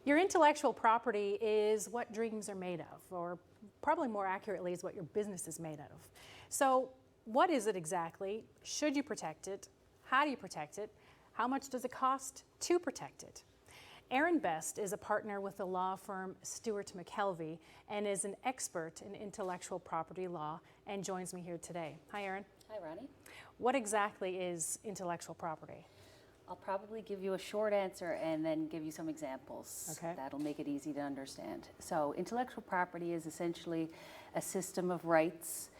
Your intellectual property is what dreams are made of, or probably more accurately is what your business is made of. So what is it exactly? Should you protect it? How do you protect it? How much does it cost to protect it? Aaron Best is a partner with the law firm Stewart McKelvey and is an expert in intellectual property law and joins me here today. Hi, Aaron. Hi, Ronnie. What exactly is intellectual property? I'll probably give you a short answer and then give you some examples. Okay. That'll make it easy to understand. So intellectual property is essentially a system of rights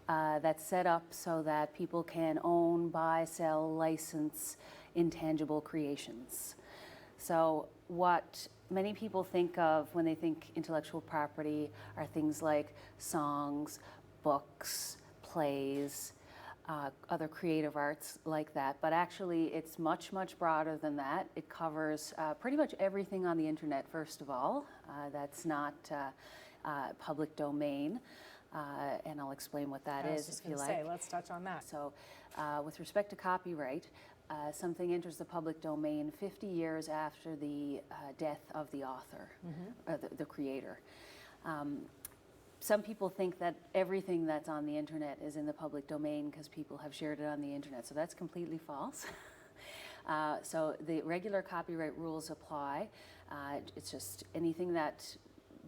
that's set up so that people can own, buy, sell, license intangible creations. So what many people think of when they think intellectual property are things like songs, books, plays, other creative arts like that, but actually it's much, much broader than that. It covers pretty much everything on the internet, first of all, that's not public domain, and I'll explain what that is if you like. Let's touch on that. So with respect to copyright, something enters the public domain 50 years after the death of the author, or the creator. Some people think that everything that's on the internet is in the public domain because people have shared it on the internet. So that's completely false. So the regular copyright rules apply. It's just anything that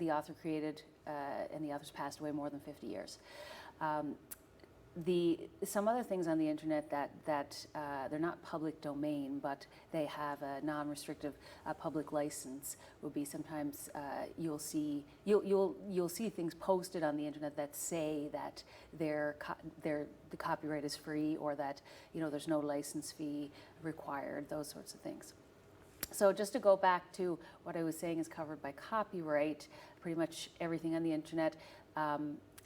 the author created and the author's passed away more than 50 years. Some other things on the internet that they're not public domain, but they have a non-restrictive public license would be sometimes you'll see things posted on the internet that say that the copyright is free, or that there's no license fee required, those sorts of things. So just to go back to what I was saying is covered by copyright, pretty much everything on the internet.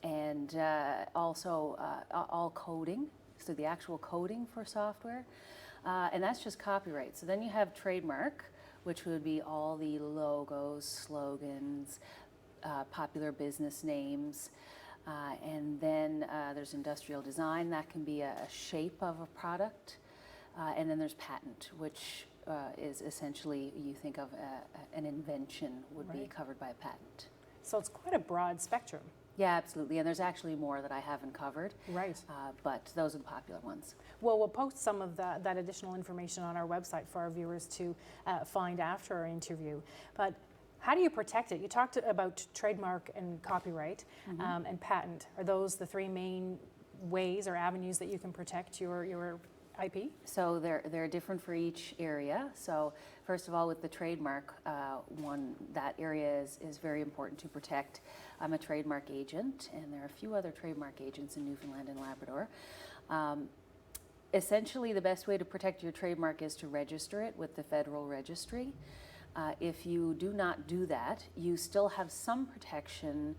And also all coding, so the actual coding for software, and that's just copyright. So then you have trademark, which would be all the logos, slogans, popular business names, and then there's industrial design. That can be a shape of a product, and then there's patent, which is essentially, you think of an invention would be covered by a patent. So it's quite a broad spectrum. Yeah, absolutely, and there's actually more that I haven't covered. Right. But those are the popular ones. Well, we'll post some of that additional information on our website for our viewers to find after our interview. But how do you protect it? You talked about trademark and copyright and patent. Are those the three main ways or avenues that you can protect your IP? So they're different for each area. So first of all, with the trademark that area is very important to protect. I'm a trademark agent, and there are a few other trademark agents in Newfoundland and Labrador. Essentially, the best way to protect your trademark is to register it with the Federal Registry. If you do not do that, you still have some protection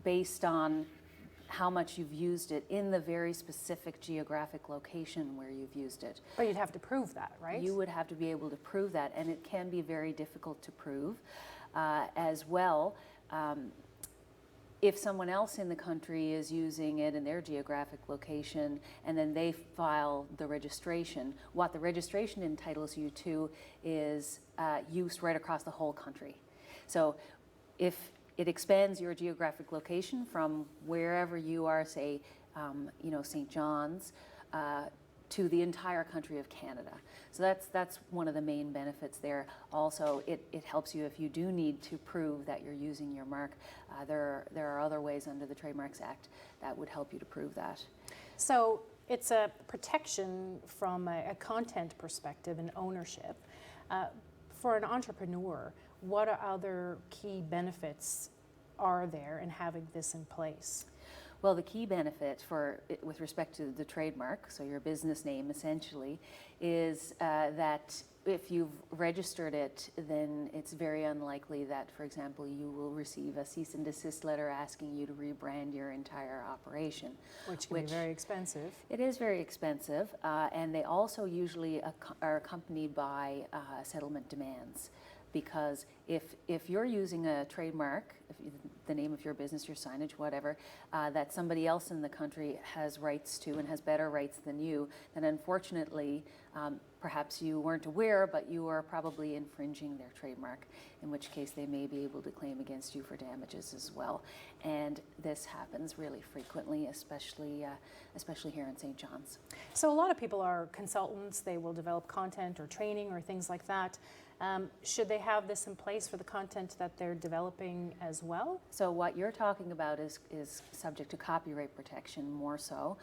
based on how much you've used it in the very specific geographic location where you've used it. But you'd have to prove that, right? You would have to be able to prove that, and it can be very difficult to prove as well. If someone else in the country is using it in their geographic location and then they file the registration, what the registration entitles you to is use right across the whole country. So if it expands your geographic location from wherever you are, say, St. John's, to the entire country of Canada. So that's one of the main benefits there. Also, it helps you if you do need to prove that you're using your mark. There are other ways under the Trademarks Act that would help you to prove that. So it's a protection from a content perspective and ownership. For an entrepreneur, what other key benefits are there in having this in place? Well, the key benefit with respect to the trademark, so your business name essentially, is that if you've registered it, then it's very unlikely that, for example, you will receive a cease and desist letter asking you to rebrand your entire operation. Which can be very expensive. It is very expensive, and they also usually are accompanied by settlement demands. because if you're using a trademark, the name of your business, your signage, whatever, that somebody else in the country has rights to and has better rights than you, then unfortunately, perhaps you weren't aware, but you are probably infringing their trademark, in which case they may be able to claim against you for damages as well. And this happens really frequently, especially here in St. John's. So a lot of people are consultants. They will develop content or training or things like that. Should they have this in place for the content that they're developing as well? So what you're talking about is subject to copyright protection more so.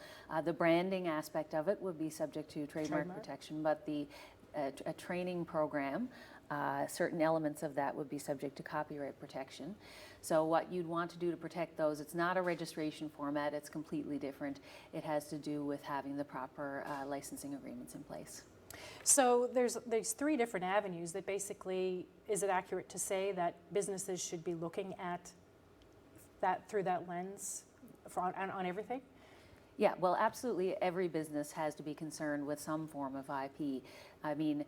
The branding aspect of it would be subject to trademark protection, but a training program, certain elements of that would be subject to copyright protection. So what you'd want to do to protect those, it's not a registration format, it's completely different. It has to do with having the proper licensing agreements in place. So there's 3 different avenues that basically, is it accurate to say that businesses should be looking at that through that lens on everything? Yeah, well, absolutely every business has to be concerned with some form of IP. I mean,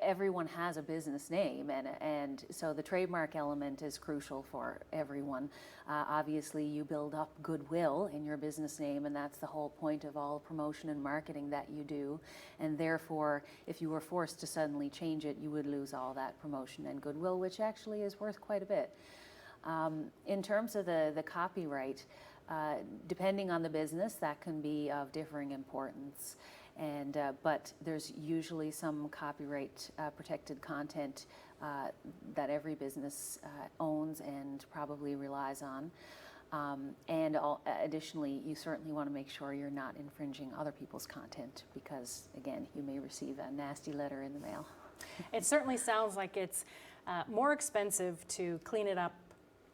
everyone has a business name, and so the trademark element is crucial for everyone. Obviously, you build up goodwill in your business name, and that's the whole point of all promotion and marketing that you do. And therefore, if you were forced to suddenly change it, you would lose all that promotion and goodwill, which actually is worth quite a bit. In terms of the copyright, depending on the business, that can be of differing importance. And but there's usually some copyright protected content that every business owns and probably relies on. Additionally, you certainly want to make sure you're not infringing other people's content, because again, you may receive a nasty letter in the mail. It certainly sounds like it's more expensive to clean it up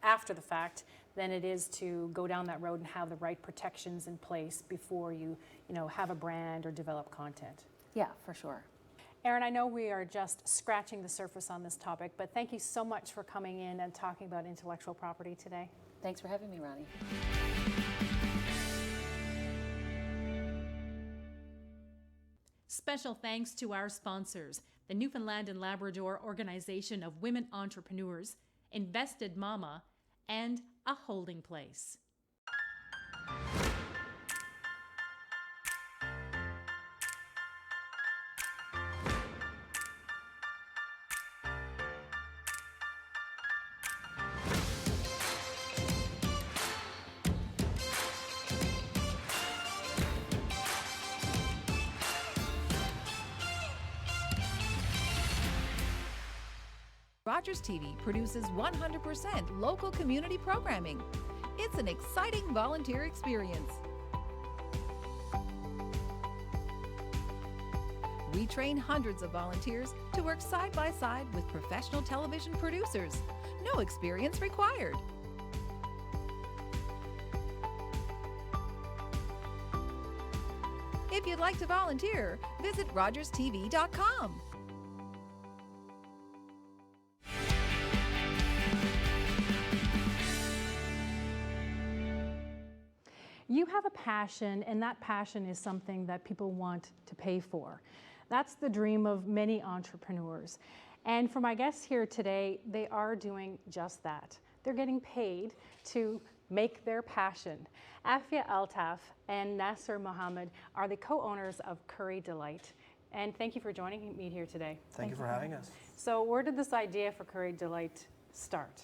after the fact than it is to go down that road and have the right protections in place before you have a brand or develop content. Yeah, for sure. Erin, I know we are just scratching the surface on this topic, but thank you so much for coming in and talking about intellectual property today. Thanks for having me, Ronnie. Special thanks to our sponsors, the Newfoundland and Labrador Organization of Women Entrepreneurs, Invested Mama, and A Holding Place. Rogers TV produces 100% local community programming. It's an exciting volunteer experience. We train hundreds of volunteers to work side by side with professional television producers. No experience required. If you'd like to volunteer, visit rogerstv.com. You have a passion, and that passion is something that people want to pay for. That's the dream of many entrepreneurs. And for my guests here today, they are doing just that. They're getting paid to make their passion. Afia Altaf and Nasser Mohammed are the co-owners of Curry Delight. And thank you for joining me here today. Thank you for having us. So where did this idea for Curry Delight start?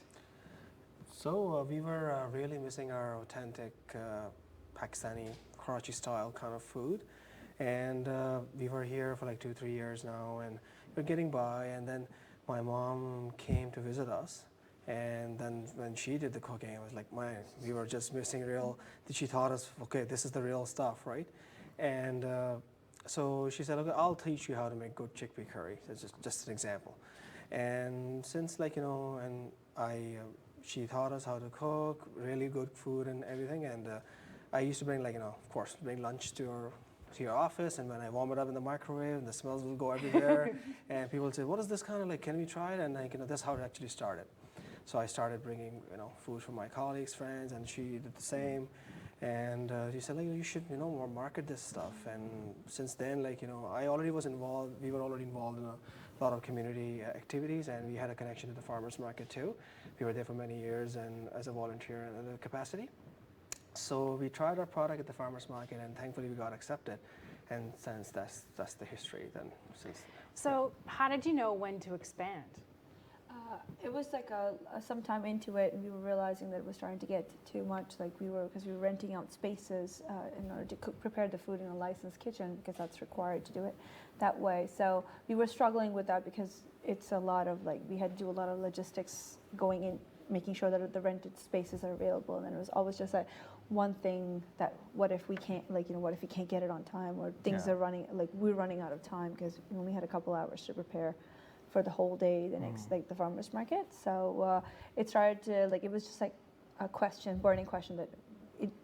So we were really missing our authentic Pakistani Karachi style kind of food, and we were here for like 2-3 years now, and we're getting by. And then my mom came to visit us, and then when she did the cooking, I was like, man, we were just missing real. She taught us, okay, this is the real stuff, right? And so she said, okay, I'll teach you how to make good chickpea curry. That's just an example. And since she taught us how to cook really good food and everything, and I used to bring of course, bring lunch to your office, and when I warm it up in the microwave, and the smells will go everywhere, and people would say, what is this kind of like, can we try it? And that's how it actually started. So I started bringing food from my colleagues, friends, and she did the same. And he said, like, you should, more market this stuff. And since then, like, I already was involved. We were already involved in a lot of community activities, and we had a connection to the farmers market too. We were there for many years, and as a volunteer in a capacity. So we tried our product at the farmers market, and thankfully we got accepted. And since that's the history. Then since. So how did you know when to expand? It was like some time into it, and we were realizing that it was starting to get too much. Like because we were renting out spaces in order to prepare the food in a licensed kitchen, because that's required to do it that way. So we were struggling with that because it's a lot of we had to do a lot of logistics going in, making sure that the rented spaces are available. And then it was always just one thing that what if we can't what if we can't get it on time, or things are running we're running out of time because we only had a couple hours to prepare for the whole day the next the farmers market. So it started to it was just a burning question that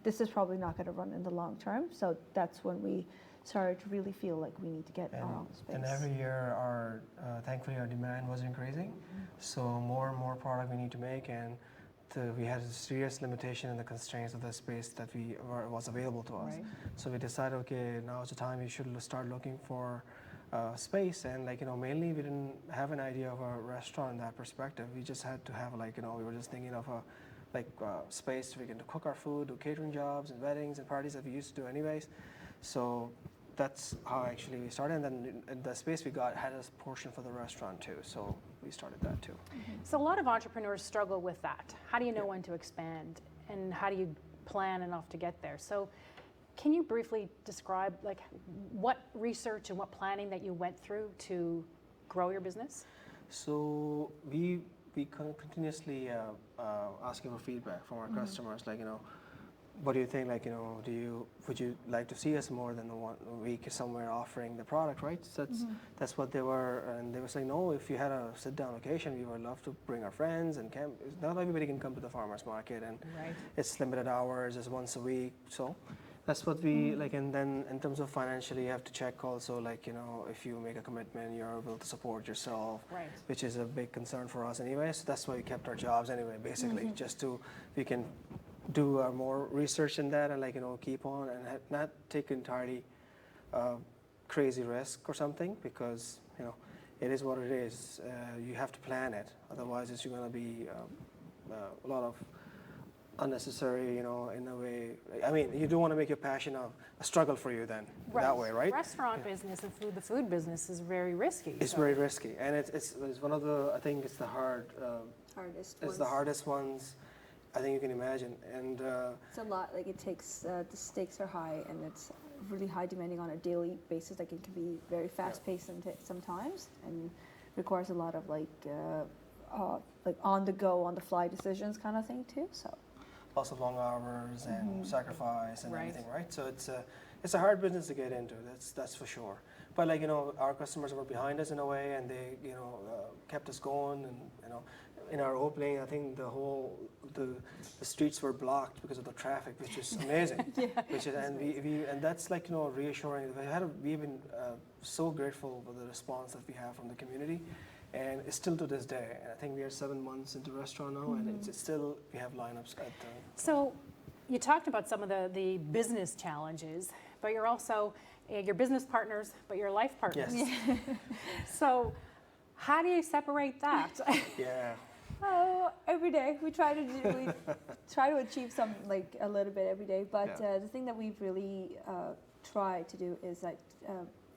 this is probably not going to run in the long term. So that's when we started to really feel like we need to get our own space. And every year thankfully our demand was increasing, so more and more product we need to make, and we had a serious limitation in the constraints of the space that was available to us. Right. So we decided, okay, now is the time we should start looking for space. And mainly we didn't have an idea of a restaurant in that perspective. We just had to have we were just thinking of a space we can cook our food, do catering jobs and weddings and parties that we used to do anyways. So that's how actually we started. And then the space we got had a portion for the restaurant too. So we started that too. So a lot of entrepreneurs struggle with that. How do you know when to expand, and how do you plan enough to get there? So can you briefly describe what research and what planning that you went through to grow your business? So we continuously asking for feedback from our customers, what do you think, would you like to see us more than the 1 week somewhere offering the product, right? So that's what they were, and they were saying, no, if you had a sit-down occasion, we would love to bring our friends and camp. Not everybody can come to the farmer's market, and it's limited hours, it's once a week, so that's what we and then in terms of financially, you have to check also, if you make a commitment, you're able to support yourself, Right. which is a big concern for us anyway. So that's why we kept our jobs anyway, basically, we can do more research in that and keep on and not take entirely crazy risk or something, because it is what it is. You have to plan it, otherwise it's going to be a lot of unnecessary, in a way. I mean, you don't want to make your passion a struggle for you then, that way, right? Restaurant business and the food business is very risky. It's very risky, and it's one of the, I think it's the hardest ones I think you can imagine. And it's a lot. It takes the stakes are high, and it's really high demanding on a daily basis. It can be very fast paced sometimes, and requires a lot of on the go, on the fly decisions kind of thing too. So lots of long hours and sacrifice and everything, right? So it's a hard business to get into. That's for sure. But our customers were behind us in a way, and they kept us going, and in our opening, I think the streets were blocked because of the traffic, which is amazing. And that's reassuring. We've been so grateful for the response that we have from the community, and it's still to this day. And I think we are 7 months into the restaurant now, and it's still, we have lineups at the. So you talked about some of the business challenges, but you're also your business partners, but you're life partners. Yes. So how do you separate that? Yeah. Oh, every day we try to achieve some a little bit every day. But the thing that we've really tried to do is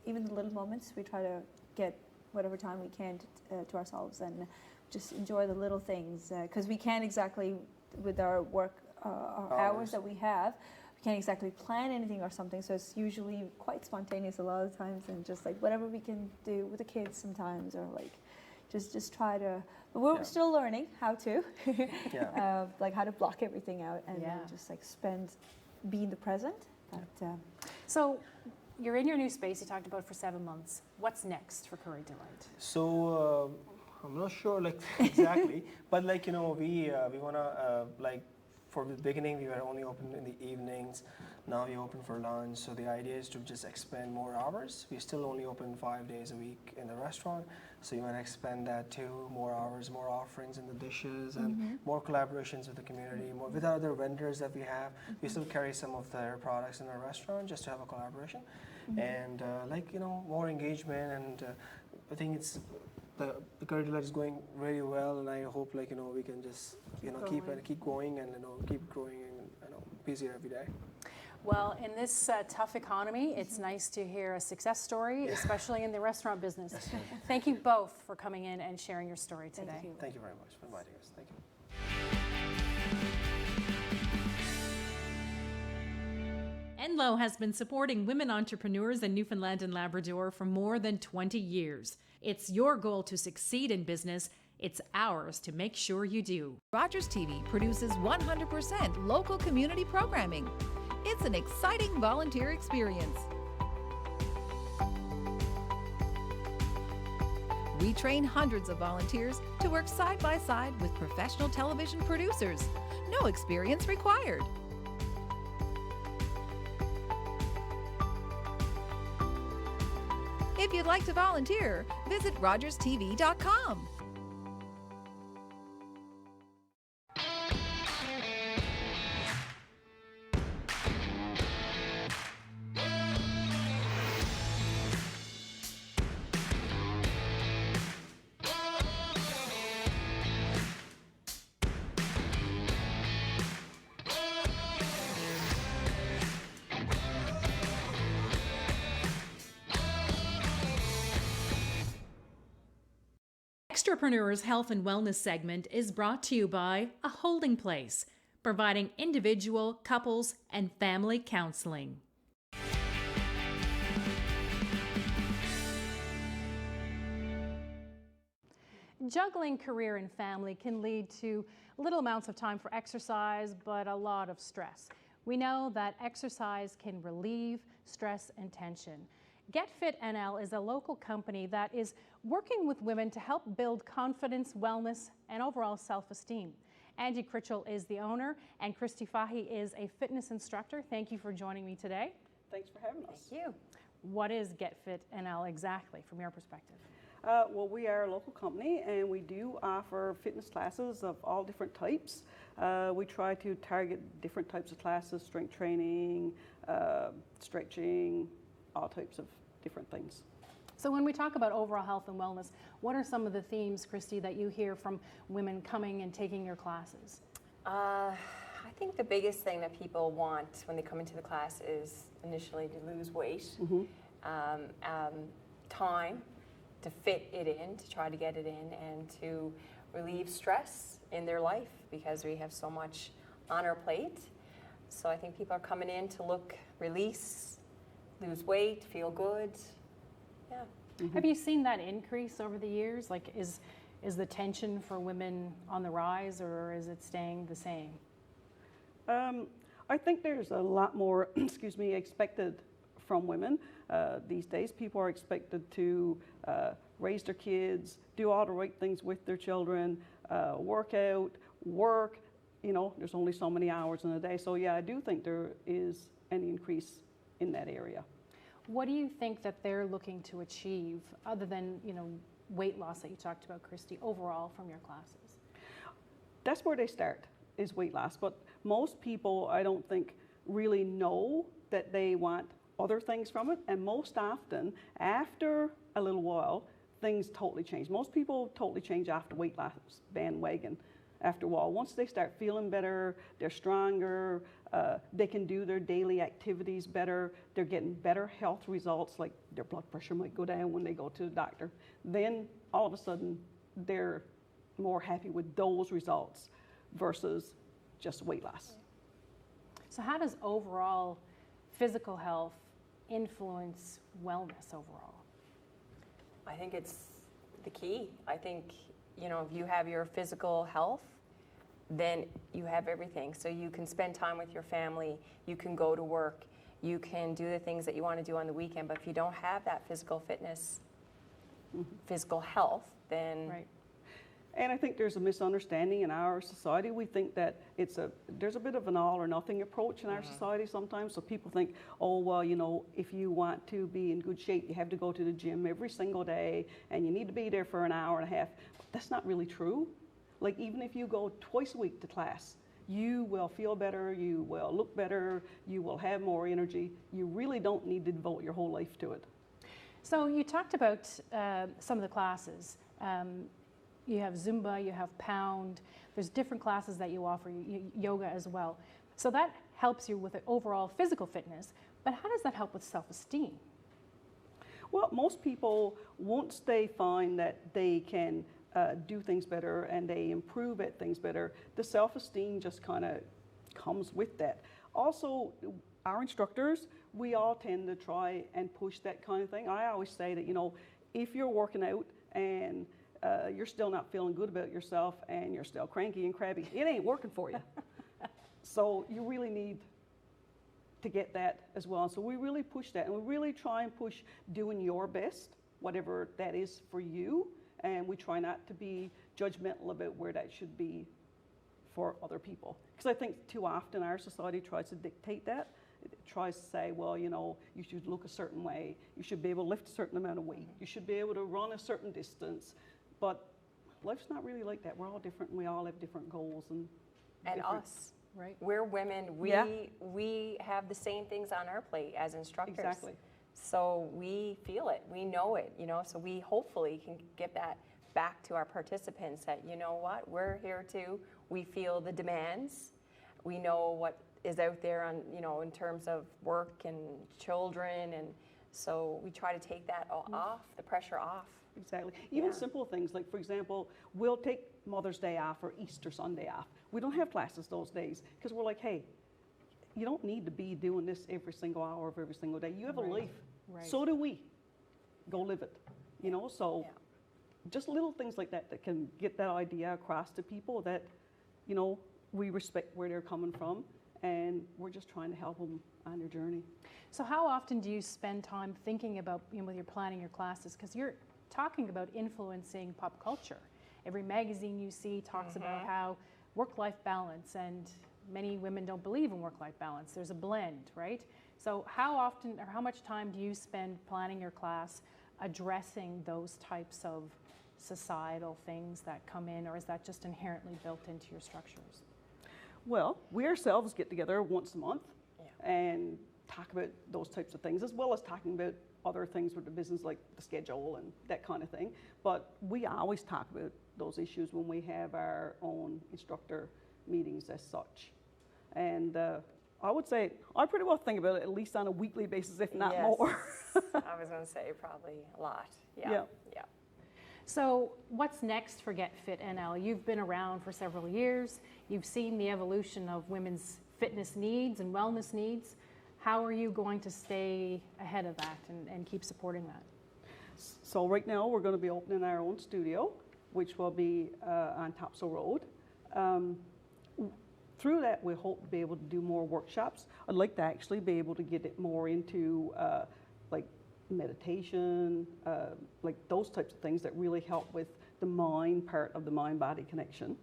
even the little moments, we try to get whatever time we can to ourselves and just enjoy the little things, because we can't exactly, with our work our hours that we have, we can't exactly plan anything or something. So it's usually quite spontaneous a lot of times, and just whatever we can do with the kids sometimes, or just try to. But we're still learning how to, how to block everything out and then just be in the present. But, so you're in your new space. You talked about for 7 months. What's next for Curry Delight? So I'm not sure exactly, but we wanna for the beginning, we were only open in the evenings. Now we open for lunch. So the idea is to just expand more hours. We still only open 5 days a week in the restaurant. So you want to expand that to more hours, more offerings in the dishes, and more collaborations with the community, more with other vendors that we have. We still carry some of their products in our restaurant just to have a collaboration, and more engagement. And I think it's the curriculum is going really well, and I hope we can just keep going and keep growing and busier every day. Well, in this tough economy, it's nice to hear a success story, especially in the restaurant business. Thank you both for coming in and sharing your story today. Thank you very much for inviting us. Thank you. Enlo has been supporting women entrepreneurs in Newfoundland and Labrador for more than 20 years. It's your goal to succeed in business. It's ours to make sure you do. Rogers TV produces 100% local community programming. It's an exciting volunteer experience. We train hundreds of volunteers to work side by side with professional television producers. No experience required. If you'd like to volunteer, visit rogerstv.com. Extrapreneurs Health and Wellness segment is brought to you by A Holding Place, providing individual, couples, and family counseling. Juggling career and family can lead to little amounts of time for exercise, but a lot of stress. We know that exercise can relieve stress and tension. Get Fit NL is a local company that is working with women to help build confidence, wellness, and overall self-esteem. Angie Critchell is the owner, and Christy Fahy is a fitness instructor. Thank you for joining me today. Thanks for having us. Thank you. What is Get Fit NL exactly, from your perspective? Well, we are a local company, and we do offer fitness classes of all different types. We try to target different types of classes: strength training, stretching, all types of different things. So when we talk about overall health and wellness, what are some of the themes, Christy, that you hear from women coming and taking your classes? I think the biggest thing that people want when they come into the class is initially to lose weight, time to fit it in, to try to get it in, and to relieve stress in their life because we have so much on our plate. So I think people are coming in to look, release, lose weight, feel good. Yeah. Have you seen that increase over the years? Like, is the tension for women on the rise, or is it staying the same? I think there's a lot more, expected from women these days. People are expected to raise their kids, do all the right things with their children, work out, work. There's only so many hours in a day. So yeah, I do think there is an increase in that area. What do you think that they're looking to achieve, other than weight loss that you talked about, Christy, overall from your classes? That's where they start, is weight loss. But most people, I don't think, really know that they want other things from it. And most often, after a little while, things totally change. Most people totally change off the weight loss bandwagon after a while. Once they start feeling better, they're stronger, they can do their daily activities better, they're getting better health results, like their blood pressure might go down when they go to the doctor. Then all of a sudden, they're more happy with those results versus just weight loss. So how does overall physical health influence wellness overall? I think it's the key. I think, if you have your physical health, then you have everything. So you can spend time with your family, you can go to work, you can do the things that you want to do on the weekend. But if you don't have that physical fitness, physical health, then Right. And I think there's a misunderstanding in our society. We think that there's a bit of an all or nothing approach in our society sometimes. So people think, oh, well, you know, if you want to be in good shape, you have to go to the gym every single day and you need to be there for an hour and a half. But that's not really true. Like, even if you go twice a week to class, you will feel better, you will look better, you will have more energy. You really don't need to devote your whole life to it. So you talked about some of the classes. You have Zumba, you have Pound. There's different classes that you offer, yoga as well. So that helps you with the overall physical fitness. But how does that help with self-esteem? Well, most people, once they find that they can do things better and they improve at things better, the self-esteem just kind of comes with that. Also, our instructors, we all tend to try and push that kind of thing. I always say that, you know, if you're working out and you're still not feeling good about yourself and you're still cranky and crabby, it ain't working for you. So you really need to get that as well. So we really push that, and we really try and push doing your best, whatever that is for you, and we try not to be judgmental about where that should be for other people. Because I think too often our society tries to dictate that. It tries to say, well, you know, you should look a certain way, you should be able to lift a certain amount of weight, you should be able to run a certain distance. But life's not really like that. We're all different, and we all have different goals And different, us, Right. we're women. We have the same things on our plate as instructors. Exactly. So we feel it, we know it, you know. So we hopefully can get that back to our participants that, you know what, we're here too. We feel the demands. We know what is out there on, you know, in terms of work and children, and so we try to take that all off, the pressure off. Exactly. Even Yeah. simple things like, for example, we'll take Mother's Day off or Easter Sunday off. We don't have classes those days because we're like, hey, you don't need to be doing this every single hour of every single day. You have a life. Right. So do we. Go live it. You know, so Yeah. just little things like that that can get that idea across to people that, you know, we respect where they're coming from and we're just trying to help them on their journey. So how often do you spend time thinking about, you know, when you're planning your classes? Because you're talking about influencing pop culture. Every magazine you see talks about how work-life balance, and many women don't believe in work-life balance. There's a blend, right? So how often or how much time do you spend planning your class addressing those types of societal things that come in, or is that just inherently built into your structures? Well, we ourselves get together once a month and talk about those types of things, as well as talking about other things with the business, like the schedule and that kind of thing. But we always talk about those issues when we have our own instructor meetings as such. And I would say I pretty well think about it at least on a weekly basis, if not more. I was going to say probably a lot. Yeah. Yeah. So what's next for Get Fit NL? You've been around for several years. You've seen the evolution of women's fitness needs and wellness needs. How are you going to stay ahead of that and keep supporting that? So right now we're going to be opening our own studio, which will be on Topsail Road. Through that, we hope to be able to do more workshops. I'd like to actually be able to get it more into like meditation, like those types of things that really help with the mind part of the mind-body connection.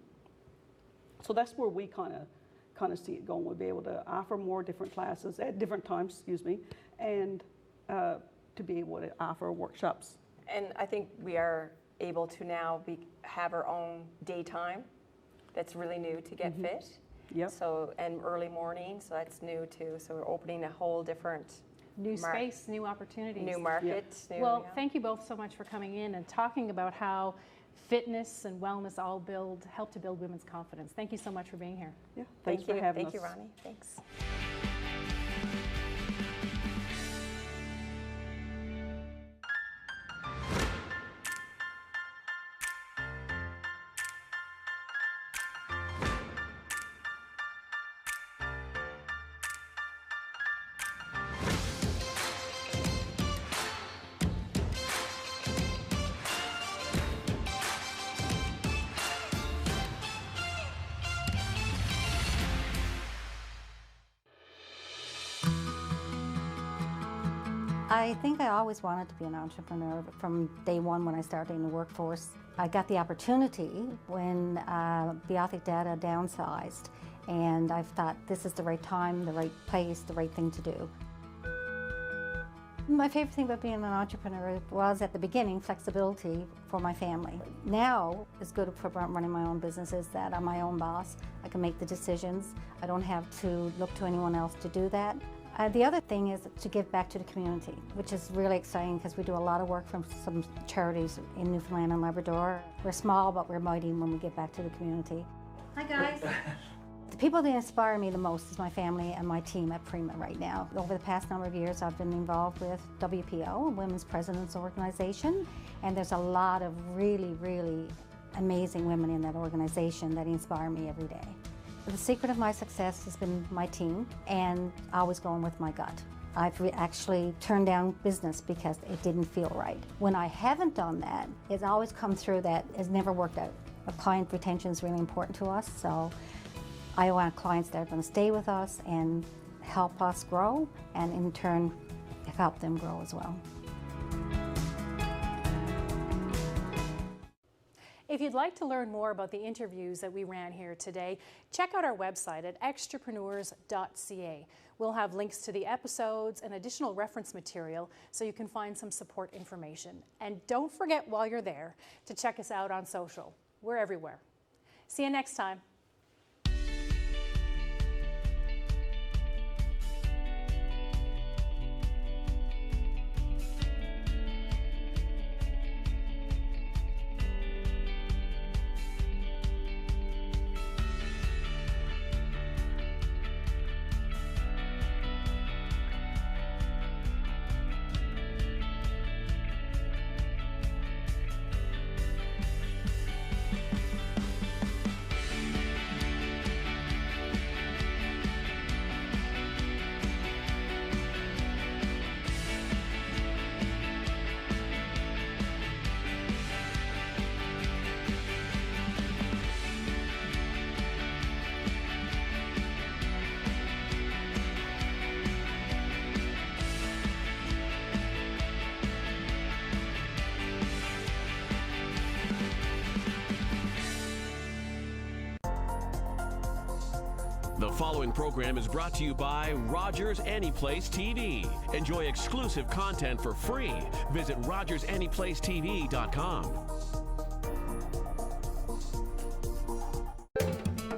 So that's where we kind of see it going. We'll be able to offer more different classes at different times, and to be able to offer workshops. And I think we are able to now have our own daytime. That's really new to Get Fit. Yep. So, and early morning, so that's new too. So we're opening a whole different New space, new opportunities. new market. New, Well, thank you both so much for coming in and talking about how fitness and wellness all help to build women's confidence. Thank you so much for being here. Yeah, thanks for having us. Thank you, Ronnie. Thanks. I think I always wanted to be an entrepreneur from day one when I started in the workforce. I got the opportunity when Biotic Data downsized, and I thought this is the right time, the right place, the right thing to do. My favorite thing about being an entrepreneur was, at the beginning, flexibility for my family. Now, it's good for running my own business is that I'm my own boss. I can make the decisions. I don't have to look to anyone else to do that. The other thing is to give back to the community, which is really exciting because we do a lot of work from some charities in Newfoundland and Labrador. We're small, but we're mighty when we give back to the community. Hi, guys. The people that inspire me the most is my family and my team at Prima right now. Over the past number of years, I've been involved with WPO, a Women's Presidents Organization, and there's a lot of really, really amazing women in that organization that inspire me every day. The secret of my success has been my team and always going with my gut. I've actually turned down business because it didn't feel right. When I haven't done that, it's always come through that it's never worked out. Client retention is really important to us, so I want clients that are going to stay with us and help us grow, and in turn help them grow as well. If you'd like to learn more about the interviews that we ran here today, check out our website at extrapreneurs.ca. We'll have links to the episodes and additional reference material so you can find some support information. And don't forget, while you're there, to check us out on social. We're everywhere. See you next time. The following program is brought to you by Rogers Anyplace TV. Enjoy exclusive content for free. Visit RogersAnyplaceTV.com.